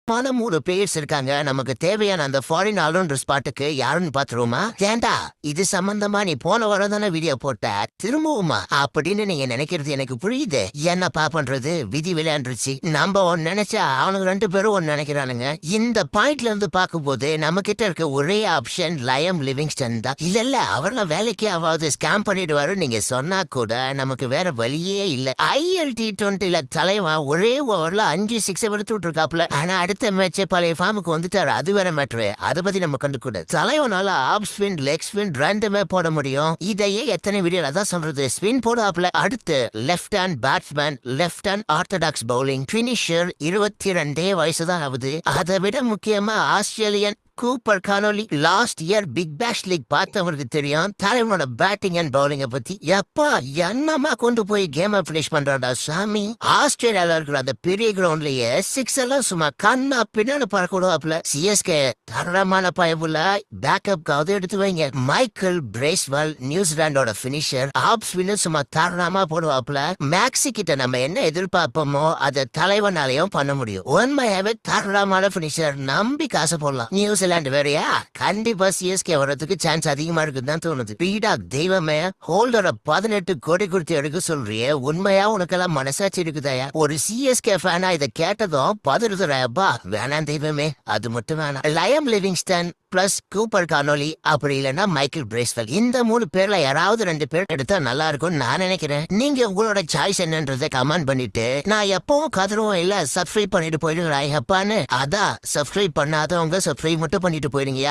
மூணு பேர்ஸ் இருக்காங்க. நமக்கு தேவையான அந்த ஃபாரின் ஆல்ரவுண்டர் ஸ்பாட்டுக்கு யாருன்னு பாத்துருவோமா? ஏண்டா இது சம்பந்தமா நீ போன வாரம் தானே வீடியோ போட்ட, திரும்பவுமா அப்படின்னு நீங்க நினைக்கிறது எனக்கு புரியுது. என்னப்பா பண்றது, விதி விளையாண்டுருச்சு. நம்ம ஒன்னு நினைச்சா அவனுக்கு ரெண்டு பேரும் ஒன்னு நினைக்கிறானுங்க. இந்த பாயிண்ட்ல இருந்து பார்க்கும்போது நம்ம கிட்ட இருக்க ஒரே ஆப்ஷன் லயம் லிவிங்ஸ்டன் தான். இல்ல அவரெல்லாம் வேலைக்கே ஆவாது, ஸ்கேம் பண்ணிடுவாரு நீங்க சொன்னா கூட நமக்கு வேற வழியே இல்ல. ILT20ல தலைவன் ஒரே ஓவர்ல 5 6 எடுத்து விட்டுருக்காப்ல. ஆனா அடுத்த மேட்சே பழைய ஃபார்முக்கு வந்துட்டாரு. அது வேற மேட்ரு, அதை பத்தி நம்ம கண்டுக்கூட. தலைவனால ஆப் ஸ்பின் லெக் ஸ்பின் ரெண்டுமே போட முடியும். இதையே எத்தனை வீடியோல தான் சொல்றது. ஸ்பின் போடாப்ல. அடுத்து left hand batsman, left hand orthodox bowling finisher, 22 வயசுதான் ஆகுது. அதை விட முக்கியமா Australian Cooper Connolly. Last year Big Bash League பார்த்தவருக்கு தெரியும் தலைவனோட பேட்டிங் அண்ட் பவுலிங்க பத்தி. எப்பா என்னமா கொண்டு போய் கேம் பினிஷ் பண்றாடா சாமி. ஆஸ்திரேலியால இருக்கிற அந்த பெரிய கிரவுண்ட்லயே 6 எல்லாம் சும்மா கண்ணா பின்னாடி பறக்கூடாப்ல. CSK தரமான பயவுல பேக்கப்காவது எடுத்து வைங்க. மைக்கேல் பிரேஸ்வெல் நியூசிலாண்டோட பினிஷர், ஆப் ஸ்பின்னர் சும்மா தரமா போடுவாப்ல. மேக்ஸி கிட்ட நம்ம என்ன எதிர்பார்ப்போமோ அதை தலைவனாலையும் பண்ண முடியும். உண்மையாவே தரமான பினிஷர், நம்பி காசு போடலாம். நியூசிலாந்து வேறையா, கண்டிப்பா CSK வர்றதுக்கு சான்ஸ் அதிகமா இருக்குன்னு தான் தோணுது. பீடா தெய்வமே, ஹோல்டரை 18 கோடி கொடுத்து எடுக்க சொல்றியே, உண்மையா உனக்கெல்லாம் மனசாட்சி இருக்குதாயா? ஒரு CSK ஃபேனா இதை கேட்டதும் பதறுதுறாப்பா. வேணாம் தெய்வமே, அது மட்டும் வேணாம். லயம் லிவிங்ஸ்டன் பிளஸ் கூப்பர் கானோலி, அப்படி இல்லைன்னா மைக்கேல் பிரேஸ்வெல். இந்த 3 பேர்ல யாராவது 2 பேர் எடுத்தா நல்லா இருக்கும்னு நான் நினைக்கிறேன். நீங்க உங்களோட சாய்ஸ் என்னன்றதை கமெண்ட் பண்ணிட்டு, நான் எப்பவும் கதறுவோம் இல்ல சப்ஸ்கிரைப் பண்ணிட்டு போயிடுறேன் அப்பான்னு, அதான் சப்ஸ்கிரைப் பண்ணாதவங்க சப்ஸ்கிரைப் மட்டும் பண்ணிட்டு போயிடுங்க.